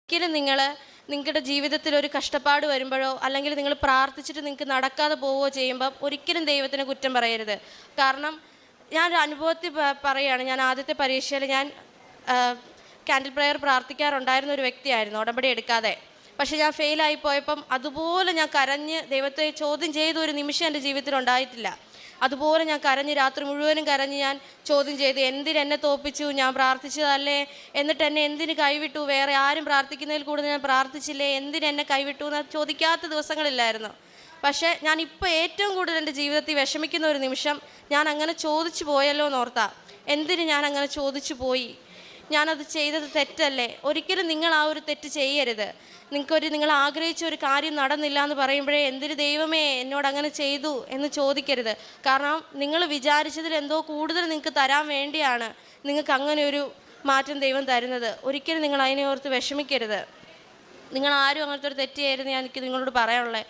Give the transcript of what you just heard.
ഒരിക്കലും നിങ്ങളുടെ ജീവിതത്തിൽ ഒരു കഷ്ടപ്പാട് വരുമ്പോഴോ അല്ലെങ്കിൽ നിങ്ങൾ പ്രാർത്ഥിച്ചിട്ട് നിങ്ങൾക്ക് നടക്കാതെ പോവുകയോ ചെയ്യുമ്പം ഒരിക്കലും ദൈവത്തിന് കുറ്റം പറയരുത്. കാരണം ഞാനൊരു അനുഭവത്തിൽ പറയുകയാണ്. ഞാൻ ആദ്യത്തെ പരീക്ഷയിൽ ഞാൻ ക്യാൻഡിൽ പ്രെയർ പ്രാർത്ഥിക്കാറുണ്ടായിരുന്ന ഒരു വ്യക്തിയായിരുന്നു, ഉടമ്പടി എടുക്കാതെ. പക്ഷേ ഞാൻ ഫെയിലായി പോയപ്പം അതുപോലെ ഞാൻ കരഞ്ഞ് ദൈവത്തെ ചോദ്യം ചെയ്ത ഒരു നിമിഷം എൻ്റെ ജീവിതത്തിൽ ഉണ്ടായിട്ടില്ല. അതുപോലെ ഞാൻ കരഞ്ഞ് രാത്രി മുഴുവനും കരഞ്ഞ് ഞാൻ ചോദ്യം ചെയ്തു, എന്തിനെന്നെ തോൽപ്പിച്ചു, ഞാൻ പ്രാർത്ഥിച്ചതല്ലേ, എന്നിട്ട് എന്നെ എന്തിന് കൈവിട്ടു, വേറെ ആരും പ്രാർത്ഥിക്കുന്നതിൽ കൂടുതൽ ഞാൻ പ്രാർത്ഥിച്ചില്ലേ, എന്തിനെന്നെ കൈവിട്ടു എന്ന് ചോദിക്കാത്ത ദിവസങ്ങളില്ലായിരുന്നു. പക്ഷേ ഞാനിപ്പോൾ ഏറ്റവും കൂടുതൽ എൻ്റെ ജീവിതത്തിൽ വിഷമിക്കുന്ന ഒരു നിമിഷം ഞാൻ അങ്ങനെ ചോദിച്ചു പോയല്ലോ എന്നോർത്താ. എന്തിന് ഞാൻ അങ്ങനെ ചോദിച്ചു പോയി, ഞാനത് ചെയ്തത് തെറ്റല്ലേ? ഒരിക്കലും നിങ്ങൾ ആ ഒരു തെറ്റ് ചെയ്യരുത്. നിങ്ങൾ ആഗ്രഹിച്ച ഒരു കാര്യം നടന്നില്ല എന്ന് പറയുമ്പോഴേ എന്തിന് ദൈവമേ എന്നോട് അങ്ങനെ ചെയ്തു എന്ന് ചോദിക്കരുത്. കാരണം നിങ്ങൾ വിചാരിച്ചതിൽ എന്തോ കൂടുതൽ നിങ്ങൾക്ക് തരാൻ വേണ്ടിയാണ് നിങ്ങൾക്ക് അങ്ങനെ ഒരു മാറ്റം ദൈവം തരുന്നത്. ഒരിക്കലും നിങ്ങൾ അതിനെ ഓർത്ത് വിഷമിക്കരുത്. നിങ്ങൾ ആരും അങ്ങനത്തെ ഒരു തെറ്റ് ചെയ്യരുത്. എനിക്ക് നിങ്ങളോട് പറയാനുള്ളത്